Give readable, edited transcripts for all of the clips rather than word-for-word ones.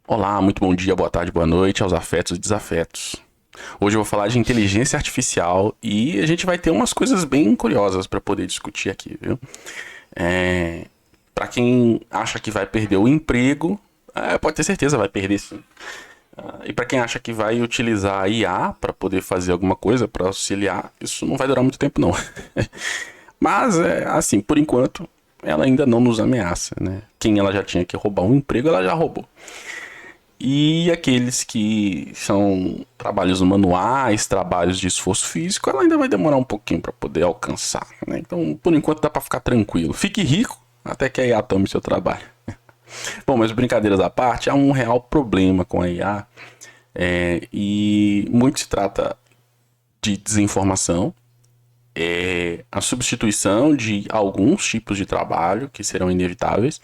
Olá, muito bom dia, boa tarde, boa noite aos afetos e desafetos. Hoje eu vou falar de inteligência artificial e a gente vai ter umas coisas bem curiosas para poder discutir aqui, viu? Para quem acha que vai perder o emprego, pode ter certeza, vai perder sim. E para quem acha que vai utilizar a IA para poder fazer alguma coisa, para auxiliar, isso não vai durar muito tempo não. Mas, assim, por enquanto, ela ainda não nos ameaça, né? Quem ela já tinha que roubar um emprego, ela já roubou. E aqueles que são trabalhos manuais, trabalhos de esforço físico, ela ainda vai demorar um pouquinho para poder alcançar, né? Então, por enquanto, dá para ficar tranquilo. Fique rico até que a IA tome seu trabalho. Bom, mas brincadeiras à parte, há um real problema com a IA e muito se trata de desinformação, a substituição de alguns tipos de trabalho que serão inevitáveis,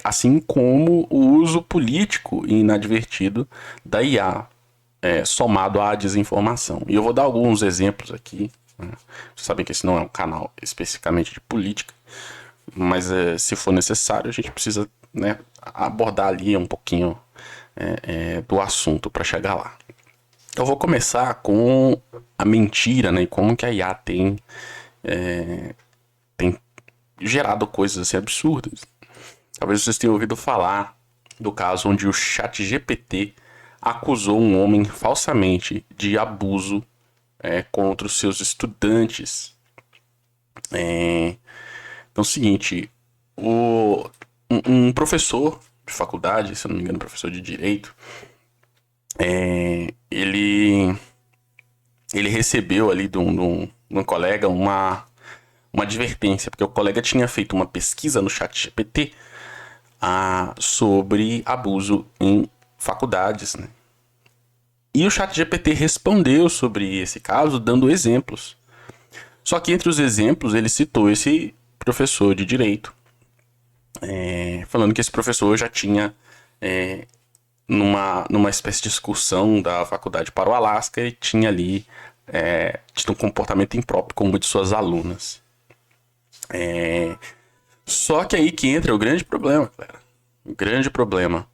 assim como o uso político e inadvertido da IA, somado à desinformação. E eu vou dar alguns exemplos aqui. Né? Vocês sabem que esse não é um canal especificamente de política, mas se for necessário, a gente precisa, né, abordar ali um pouquinho do assunto para chegar lá. Eu vou começar com a mentira, né, e como que a IA tem gerado coisas assim absurdas. Talvez vocês tenham ouvido falar do caso onde o ChatGPT acusou um homem falsamente de abuso contra os seus estudantes. Então é o seguinte, um professor de faculdade, se eu não me engano, professor de direito, ele recebeu ali de um colega uma advertência, porque o colega tinha feito uma pesquisa no ChatGPT sobre abuso em faculdades, né? E o ChatGPT respondeu sobre esse caso dando exemplos. Só que entre os exemplos ele citou esse professor de direito, falando que esse professor já tinha, numa espécie de excursão da faculdade para o Alasca, e tinha ali tido um comportamento impróprio com uma de suas alunas. Só que aí que entra o grande problema, cara. O grande problema.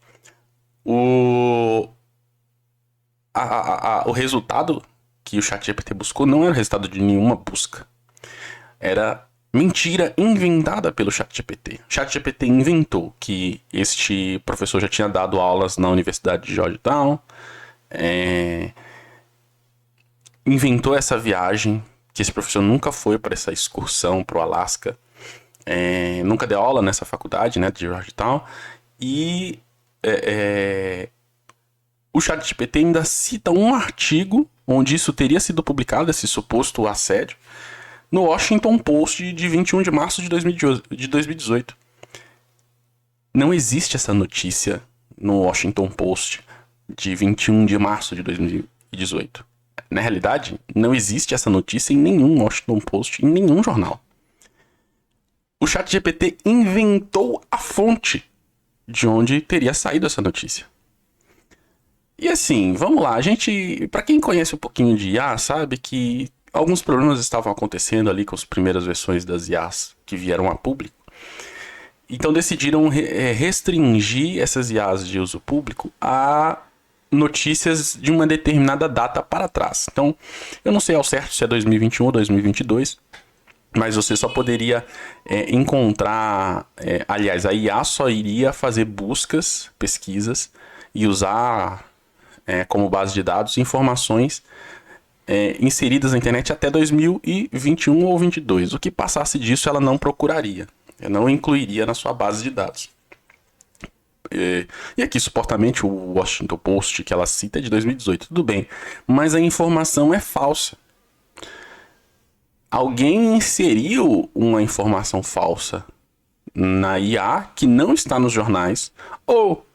O, o resultado que o ChatGPT buscou não era o resultado de nenhuma busca. Era mentira inventada pelo ChatGPT. O ChatGPT inventou que este professor já tinha dado aulas na Universidade de Georgetown, inventou essa viagem, que esse professor nunca foi para essa excursão para o Alasca, nunca deu aula nessa faculdade, né, de Georgetown, e o ChatGPT ainda cita um artigo onde isso teria sido publicado, esse suposto assédio, no Washington Post de 21 de março de 2018. Não existe essa notícia no Washington Post de 21 de março de 2018. Na realidade, não existe essa notícia em nenhum Washington Post, em nenhum jornal. O ChatGPT inventou a fonte de onde teria saído essa notícia. E assim, vamos lá, a gente, para quem conhece um pouquinho de IA, sabe que alguns problemas estavam acontecendo ali com as primeiras versões das IAs que vieram a público. Então decidiram restringir essas IAs de uso público a notícias de uma determinada data para trás. Então, eu não sei ao certo se é 2021 ou 2022, mas você só poderia encontrar... aliás, a IA só iria fazer buscas, pesquisas e usar como base de dados informações inseridas na internet até 2021 ou 2022. O que passasse disso ela não procuraria, não incluiria na sua base de dados. E aqui, supostamente, o Washington Post que ela cita é de 2018, tudo bem, mas a informação é falsa. Alguém inseriu uma informação falsa na IA que não está nos jornais, ou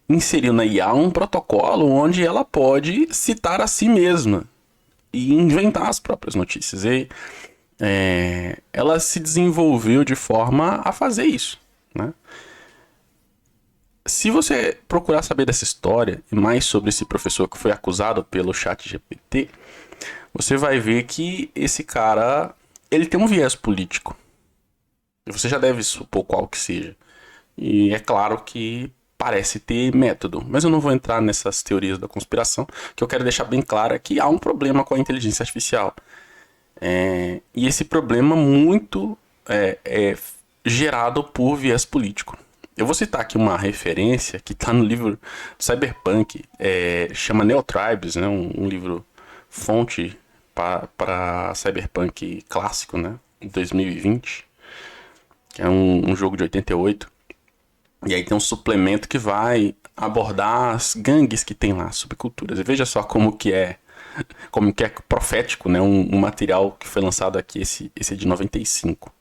inseriu na IA um protocolo onde ela pode citar a si mesma e inventar as próprias notícias. E ela se desenvolveu de forma a fazer isso, né? Se você procurar saber dessa história e mais sobre esse professor que foi acusado pelo ChatGPT, você vai ver que esse cara, ele tem um viés político. Você já deve supor qual que seja. E é claro que parece ter método. Mas eu não vou entrar nessas teorias da conspiração, que eu quero deixar bem claro é que há um problema com a inteligência artificial. E esse problema muito é gerado por viés político. Eu vou citar aqui uma referência que está no livro Cyberpunk, chama Neotribes, né, um livro fonte para Cyberpunk clássico, né, de 2020, que é um jogo de 88. E aí tem um suplemento que vai abordar as gangues que tem lá, subculturas. E veja só como que é profético, né, um material que foi lançado aqui, esse é de 95.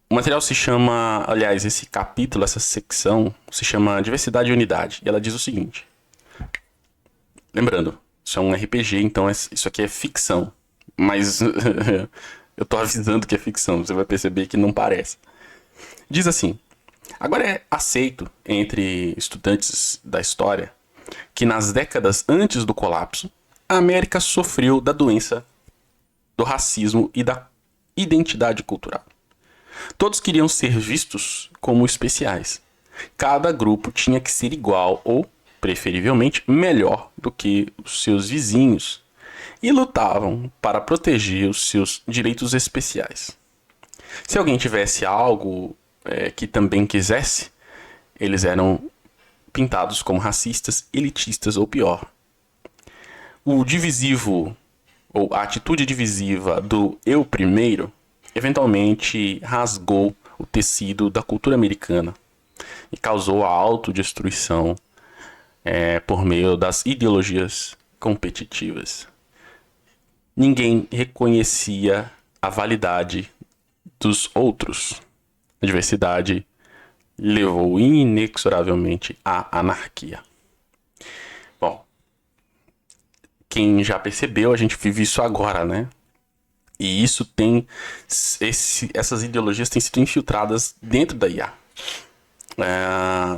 O material se chama, aliás, esse capítulo, essa secção, se chama Diversidade e Unidade. E ela diz o seguinte. Lembrando, isso é um RPG, então isso aqui é ficção. Mas eu tô avisando que é ficção, você vai perceber que não parece. Diz assim: agora é aceito entre estudantes da história que nas décadas antes do colapso, a América sofreu da doença do racismo e da identidade cultural. Todos queriam ser vistos como especiais. Cada grupo tinha que ser igual ou, preferivelmente, melhor do que os seus vizinhos e lutavam para proteger os seus direitos especiais. Se alguém tivesse algo que também quisesse, eles eram pintados como racistas, elitistas ou pior. O divisivo, ou a atitude divisiva do eu primeiro, eventualmente rasgou o tecido da cultura americana e causou a autodestruição por meio das ideologias competitivas. Ninguém reconhecia a validade dos outros. A diversidade levou inexoravelmente à anarquia. Bom, quem já percebeu, a gente vive isso agora, né? E isso essas ideologias têm sido infiltradas dentro da IA.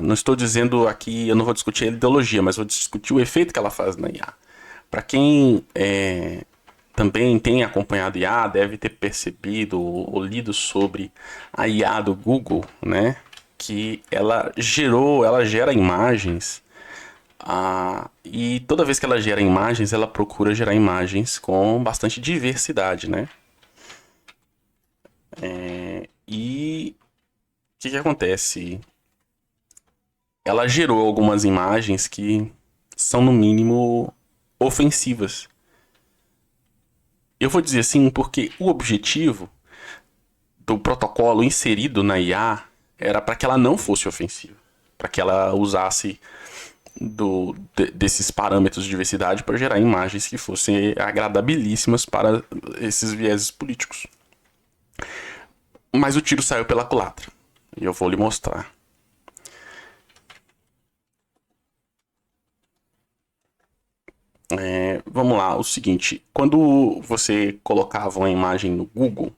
Não estou dizendo aqui, eu não vou discutir a ideologia, mas vou discutir o efeito que ela faz na IA. Para quem também tem acompanhado IA, deve ter percebido ou lido sobre a IA do Google, né? Que ela gera imagens. E toda vez que ela gera imagens, ela procura gerar imagens com bastante diversidade, né? E o que acontece? Ela gerou algumas imagens que são, no mínimo, ofensivas. Eu vou dizer assim porque o objetivo do protocolo inserido na IA era para que ela não fosse ofensiva, para que ela usasse desses parâmetros de diversidade para gerar imagens que fossem agradabilíssimas para esses vieses políticos. Mas o tiro saiu pela culatra. E eu vou lhe mostrar. Vamos lá, o seguinte. Quando você colocava uma imagem no Google,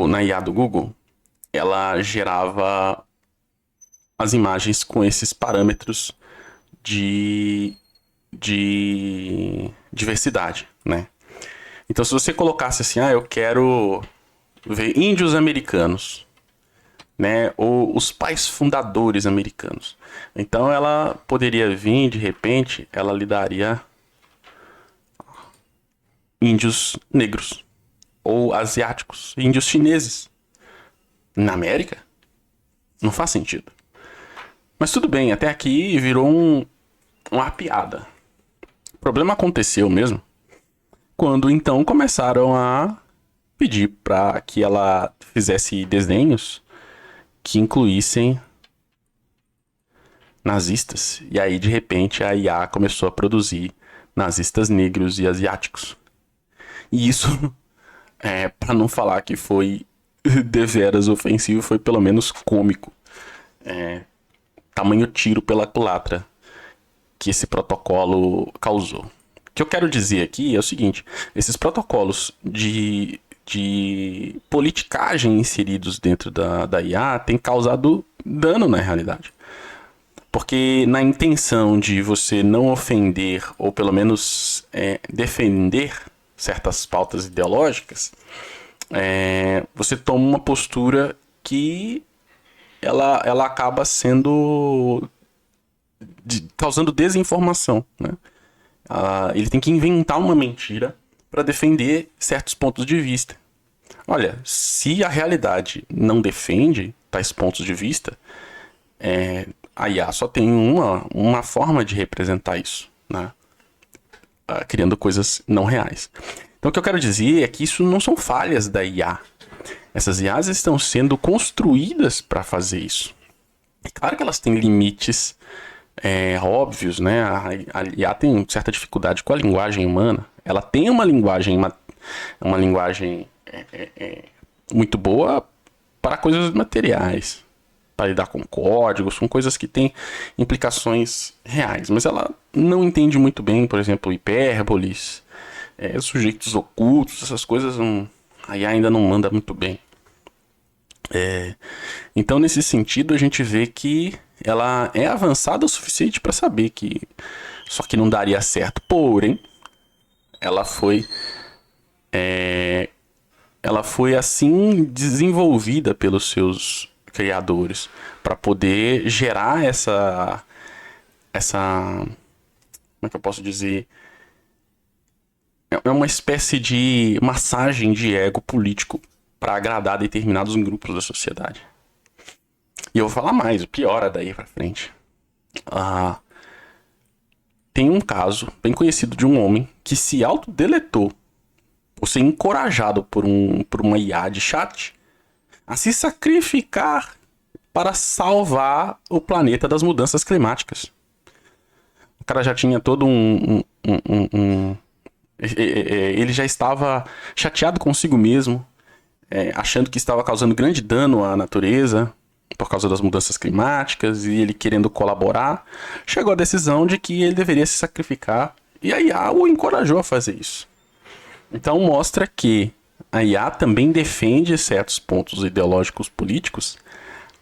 na IA do Google, ela gerava as imagens com esses parâmetros de diversidade, né? Então, se você colocasse assim, eu quero ver índios americanos, né? Ou os pais fundadores americanos. Então, ela poderia vir, de repente, ela lhe daria índios negros ou asiáticos, índios chineses. Na América? Não faz sentido. Mas tudo bem, até aqui virou uma piada. O problema aconteceu mesmo quando então começaram a pedir para que ela fizesse desenhos que incluíssem nazistas. E aí, de repente, a IA começou a produzir nazistas negros e asiáticos. E isso, para não falar que foi deveras ofensivo, foi pelo menos cômico. Tamanho tiro pela culatra que esse protocolo causou. O que eu quero dizer aqui é o seguinte: esses protocolos de politicagem inseridos dentro da IA têm causado dano na realidade. Porque na intenção de você não ofender, ou pelo menos defender certas pautas ideológicas, você toma uma postura que ela acaba sendo causando desinformação, né? Ele tem que inventar uma mentira para defender certos pontos de vista. Olha, se a realidade não defende tais pontos de vista, a IA só tem uma forma de representar isso, né? Criando coisas não reais. Então o que eu quero dizer é que isso não são falhas da IA. Essas IAs estão sendo construídas para fazer isso. É claro que elas têm limites óbvios, né? A IA tem certa dificuldade com a linguagem humana. Ela tem uma linguagem muito boa para coisas materiais, para lidar com códigos, com coisas que têm implicações reais. Mas ela não entende muito bem, por exemplo, hipérboles, sujeitos ocultos, essas coisas a IA ainda não manda muito bem. Então, nesse sentido, a gente vê que ela é avançada o suficiente para saber que só que não daria certo. Porém, ela foi assim desenvolvida pelos seus criadores para poder gerar essa como é que eu posso dizer? É uma espécie de massagem de ego político para agradar determinados grupos da sociedade. E eu vou falar mais, o pior é daí pra frente. Tem um caso bem conhecido de um homem que se autodeletou por ser encorajado por uma IA de chat a se sacrificar para salvar o planeta das mudanças climáticas. O cara já tinha todo ele já estava chateado consigo mesmo, achando que estava causando grande dano à natureza por causa das mudanças climáticas, e ele querendo colaborar, chegou à decisão de que ele deveria se sacrificar, e a IA o encorajou a fazer isso. Então mostra que a IA também defende certos pontos ideológicos políticos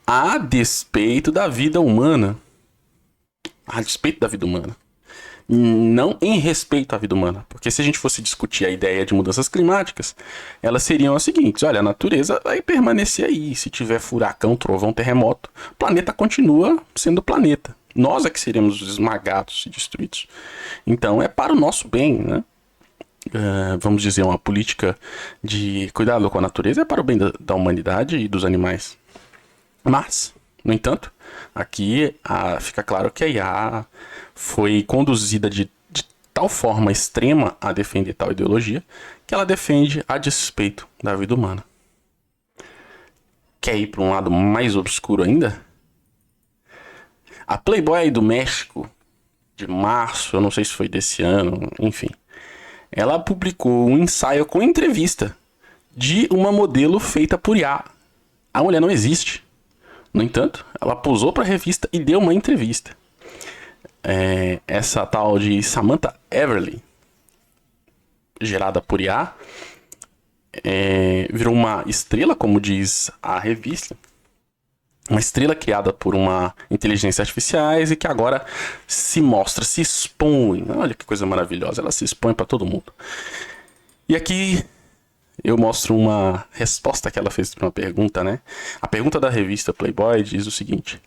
a despeito da vida humana. A despeito da vida humana. Não em respeito à vida humana. Porque se a gente fosse discutir a ideia de mudanças climáticas, elas seriam as seguintes: olha, a natureza vai permanecer aí. Se tiver furacão, trovão, terremoto, o planeta continua sendo planeta. Nós é que seremos esmagados e destruídos. Então é para o nosso bem, né? Vamos dizer, uma política de cuidado com a natureza é para o bem da humanidade e dos animais. Mas, no entanto, aqui fica claro que a IA foi conduzida de tal forma extrema a defender tal ideologia que ela defende a despeito da vida humana. Quer ir para um lado mais obscuro ainda? A Playboy do México, de março, eu não sei se foi desse ano, enfim, ela publicou um ensaio com entrevista de uma modelo feita por IA. A mulher não existe. No entanto, ela posou para a revista e deu uma entrevista. Essa tal de Samantha Everly, gerada por IA, virou uma estrela, como diz a revista. Uma estrela criada por uma inteligência artificial e que agora se mostra, se expõe. Olha que coisa maravilhosa, ela se expõe para todo mundo. E aqui eu mostro uma resposta que ela fez para uma pergunta, né? A pergunta da revista Playboy diz o seguinte: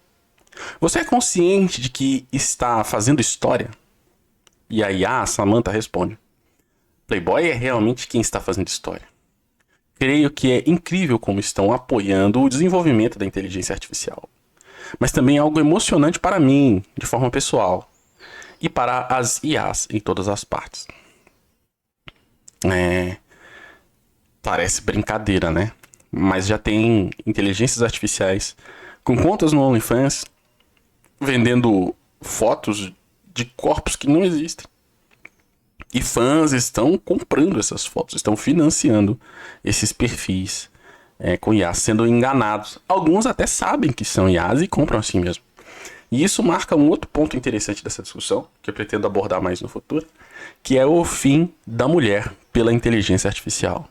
você é consciente de que está fazendo história? E a IA, a Samantha, responde: Playboy é realmente quem está fazendo história. Creio que é incrível como estão apoiando o desenvolvimento da inteligência artificial. Mas também é algo emocionante para mim, de forma pessoal. E para as IAs em todas as partes. Parece brincadeira, né? Mas já tem inteligências artificiais com contas no OnlyFans vendendo fotos de corpos que não existem. E fãs estão comprando essas fotos, estão financiando esses perfis com IAs, sendo enganados. Alguns até sabem que são IAs e compram assim mesmo. E isso marca um outro ponto interessante dessa discussão, que eu pretendo abordar mais no futuro, que é o fim da mulher pela inteligência artificial.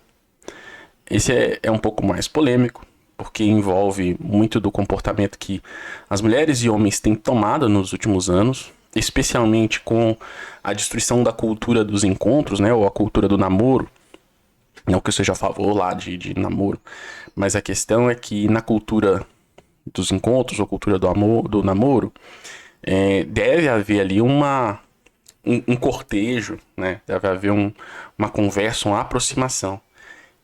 Esse é um pouco mais polêmico, porque envolve muito do comportamento que as mulheres e homens têm tomado nos últimos anos, especialmente com a destruição da cultura dos encontros, né, ou a cultura do namoro. Não que eu seja a favor lá de namoro, mas a questão é que na cultura dos encontros ou cultura do namoro, deve haver ali um cortejo, né? Deve haver uma conversa, uma aproximação.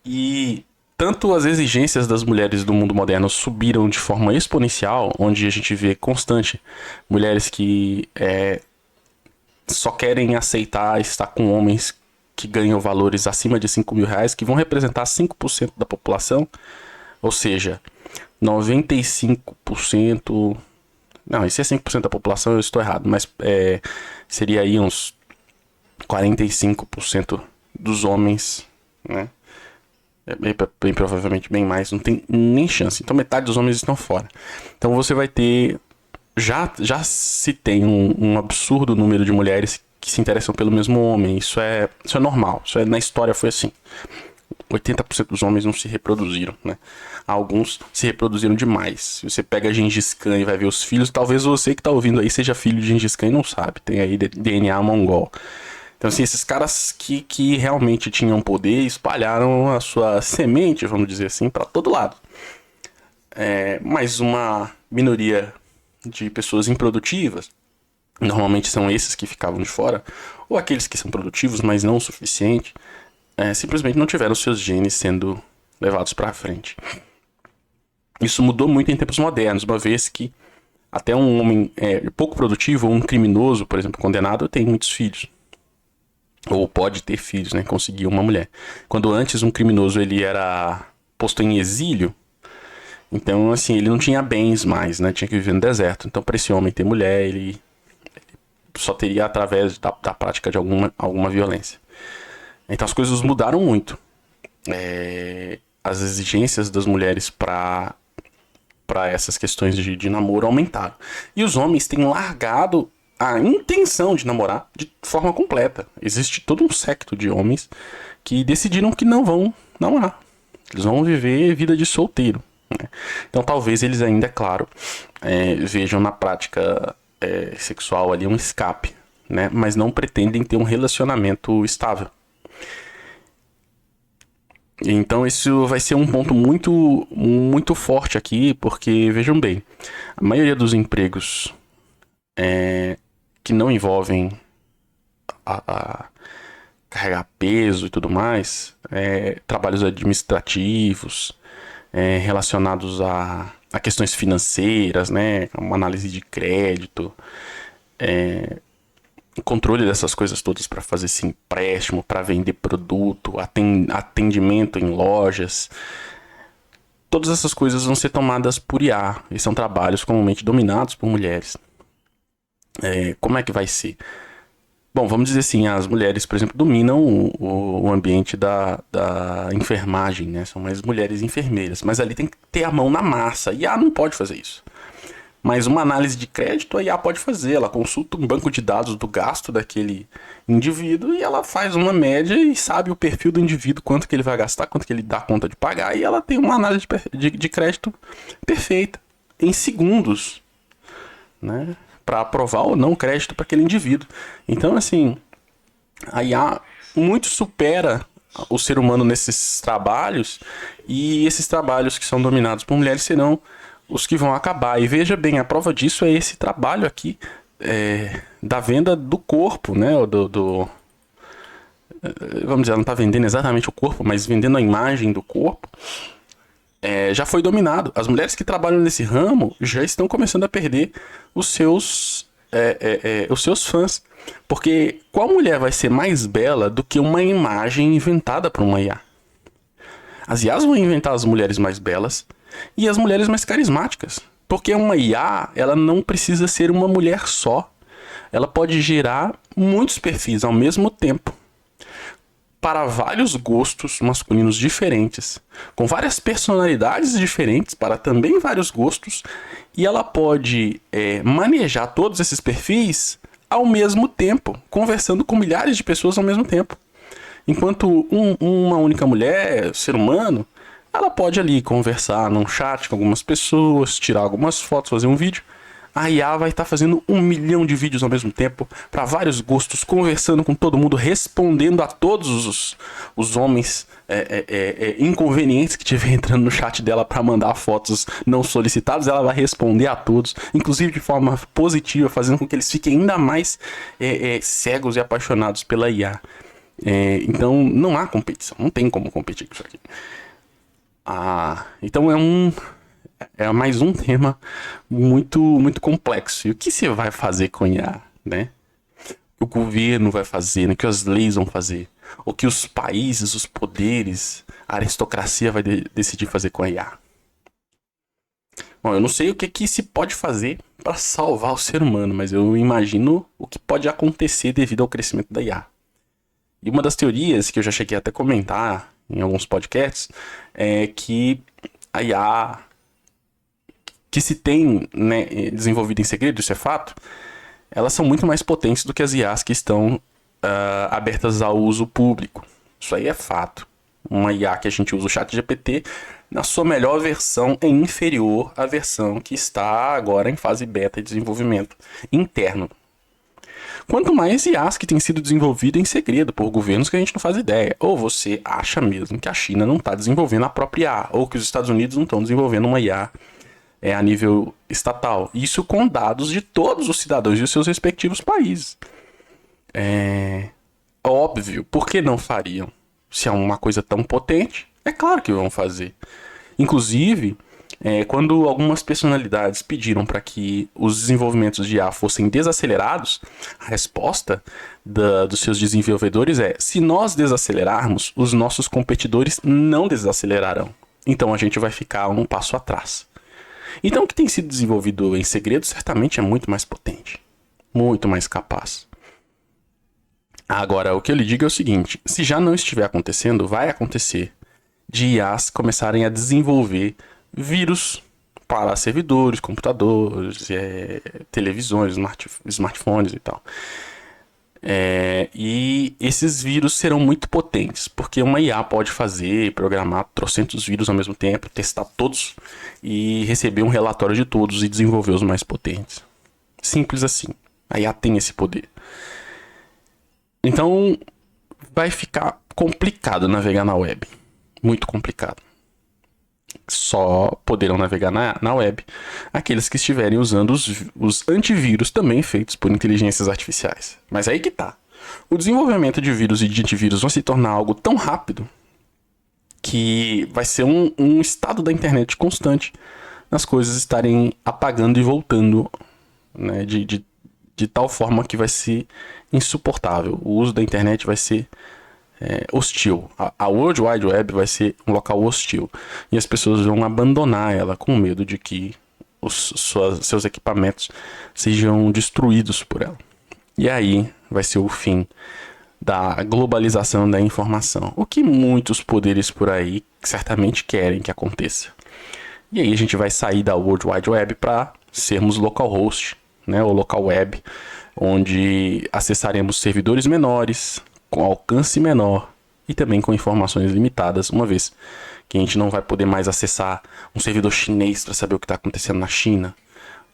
E tanto as exigências das mulheres do mundo moderno subiram de forma exponencial, onde a gente vê constante mulheres que só querem aceitar estar com homens que ganham valores acima de 5 mil reais, que vão representar 5% da população, ou seja, 95%... Não, esse é 5% da população, eu estou errado, mas seria aí uns 45% dos homens, né? Bem provavelmente bem mais, não tem nem chance. Então metade dos homens estão fora. Então você vai ter... Já se tem um absurdo número de mulheres que se interessam pelo mesmo homem. Isso é normal. Na história foi assim. 80% dos homens não se reproduziram, né? Alguns se reproduziram demais. Se você pega Gengis Khan e vai ver os filhos, talvez você que tá ouvindo aí seja filho de Gengis Khan e não sabe. Tem aí DNA mongol. Então, assim, esses caras que realmente tinham poder espalharam a sua semente, vamos dizer assim, para todo lado. Mas uma minoria de pessoas improdutivas, normalmente são esses que ficavam de fora, ou aqueles que são produtivos, mas não o suficiente, simplesmente não tiveram seus genes sendo levados para frente. Isso mudou muito em tempos modernos, uma vez que até um homem pouco produtivo, ou um criminoso, por exemplo, condenado, tem muitos filhos. Ou pode ter filhos, né? Conseguir uma mulher. Quando antes um criminoso ele era posto em exílio, então assim, ele não tinha bens mais, né? Tinha que viver no deserto. Então para esse homem ter mulher, ele só teria através da prática de alguma violência. Então as coisas mudaram muito. As exigências das mulheres para essas questões de namoro aumentaram. E os homens têm largado a intenção de namorar de forma completa. Existe todo um secto de homens que decidiram que não vão namorar. Eles vão viver vida de solteiro, né? Então talvez eles ainda, é claro, vejam na prática sexual ali um escape, né? Mas não pretendem ter um relacionamento estável. Então isso vai ser um ponto muito, muito forte aqui, porque, vejam bem, a maioria dos empregos que não envolvem carregar peso e tudo mais, trabalhos administrativos, relacionados a questões financeiras, né, uma análise de crédito, o controle dessas coisas todas para fazer esse empréstimo, para vender produto, atendimento em lojas. Todas essas coisas vão ser tomadas por IA, e são trabalhos comumente dominados por mulheres. Como é que vai ser? Bom, vamos dizer assim, as mulheres, por exemplo, dominam o ambiente da enfermagem, né? São mais mulheres enfermeiras, mas ali tem que ter a mão na massa, e a IA não pode fazer isso. Mas uma análise de crédito a IA pode fazer, ela consulta um banco de dados do gasto daquele indivíduo e ela faz uma média e sabe o perfil do indivíduo, quanto que ele vai gastar, quanto que ele dá conta de pagar, e ela tem uma análise de crédito perfeita, em segundos, né? Para aprovar ou não crédito para aquele indivíduo. Então, assim, a IA muito supera o ser humano nesses trabalhos, e esses trabalhos que são dominados por mulheres serão os que vão acabar. E veja bem, a prova disso é esse trabalho aqui da venda do corpo, né? Vamos dizer, ela não está vendendo exatamente o corpo, mas vendendo a imagem do corpo. Já foi dominado. As mulheres que trabalham nesse ramo já estão começando a perder os seus fãs. Porque qual mulher vai ser mais bela do que uma imagem inventada por uma IA? As IAs vão inventar as mulheres mais belas e as mulheres mais carismáticas. Porque uma IA, ela não precisa ser uma mulher só. Ela pode gerar muitos perfis ao mesmo tempo, para vários gostos masculinos diferentes, com várias personalidades diferentes para também vários gostos, e ela pode manejar todos esses perfis ao mesmo tempo, conversando com milhares de pessoas ao mesmo tempo. Enquanto uma única mulher, ser humano, ela pode ali conversar num chat com algumas pessoas, tirar algumas fotos, fazer um vídeo, A IA vai estar fazendo 1 milhão de vídeos ao mesmo tempo, para vários gostos, conversando com todo mundo, respondendo a todos os homens inconvenientes que estiver entrando no chat dela para mandar fotos não solicitadas. Ela vai responder a todos, inclusive de forma positiva, fazendo com que eles fiquem ainda mais cegos e apaixonados pela IA. Então não há competição, não tem como competir com isso aqui. Então é mais um tema muito, muito complexo. E o que você vai fazer com IA, né? O que o governo vai fazer, né? O que as leis vão fazer? O que os países, os poderes, a aristocracia vai decidir fazer com a IA? Bom, eu não sei o que se pode fazer para salvar o ser humano, mas eu imagino o que pode acontecer devido ao crescimento da IA. E uma das teorias que eu já cheguei até a comentar em alguns podcasts é que a IA que se tem, né, desenvolvido em segredo, isso é fato, elas são muito mais potentes do que as IAs que estão abertas ao uso público. Isso aí é fato. Uma IA que a gente usa, o ChatGPT, na sua melhor versão é inferior à versão que está agora em fase beta de desenvolvimento interno. Quanto mais IAs que têm sido desenvolvidas em segredo por governos que a gente não faz ideia. Ou você acha mesmo que a China não está desenvolvendo a própria IA, ou que os Estados Unidos não estão desenvolvendo uma IA a nível estatal. Isso com dados de todos os cidadãos de seus respectivos países. Óbvio, por que não fariam? Se é uma coisa tão potente, é claro que vão fazer. Inclusive, quando algumas personalidades pediram para que os desenvolvimentos de IA fossem desacelerados, a resposta dos seus desenvolvedores é: se nós desacelerarmos, os nossos competidores não desacelerarão. Então a gente vai ficar um passo atrás. Então o que tem sido desenvolvido em segredo certamente é muito mais potente, muito mais capaz. Agora, o que eu lhe digo é o seguinte: se já não estiver acontecendo, vai acontecer de IAs começarem a desenvolver vírus para servidores, computadores, televisões, smartphones e tal. E esses vírus serão muito potentes, porque uma IA pode fazer, programar trocentos vírus ao mesmo tempo, testar todos e receber um relatório de todos e desenvolver os mais potentes. Simples assim. A IA tem esse poder. Então vai ficar complicado navegar na web. Muito complicado. Só poderão navegar na web aqueles que estiverem usando os antivírus também feitos por inteligências artificiais. Mas aí que tá. O desenvolvimento de vírus e de antivírus vai se tornar algo tão rápido que vai ser um estado da internet constante, nas coisas estarem apagando e voltando, né, de tal forma que vai ser insuportável. O uso da internet vai ser hostil. A World Wide Web vai ser um local hostil. E as pessoas vão abandonar ela com medo de que seus equipamentos sejam destruídos por ela. E aí vai ser o fim da globalização da informação. O que muitos poderes por aí certamente querem que aconteça. E aí a gente vai sair da World Wide Web para sermos localhost, né, ou local web, onde acessaremos servidores menores, com alcance menor e também com informações limitadas, uma vez que a gente não vai poder mais acessar um servidor chinês para saber o que está acontecendo na China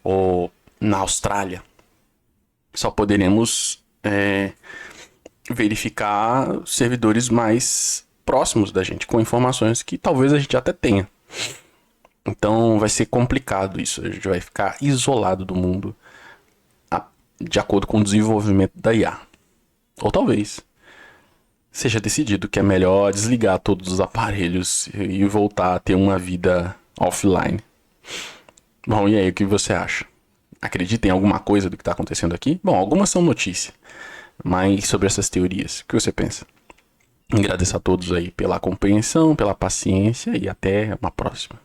ou na Austrália. Só poderemos verificar servidores mais próximos da gente, com informações que talvez a gente até tenha. Então vai ser complicado isso, a gente vai ficar isolado do mundo de acordo com o desenvolvimento da IA. Ou talvez seja decidido que é melhor desligar todos os aparelhos e voltar a ter uma vida offline. Bom, e aí, o que você acha? Acredita em alguma coisa do que está acontecendo aqui? Bom, algumas são notícia, mas sobre essas teorias, o que você pensa? Agradeço a todos aí pela compreensão, pela paciência e até uma próxima.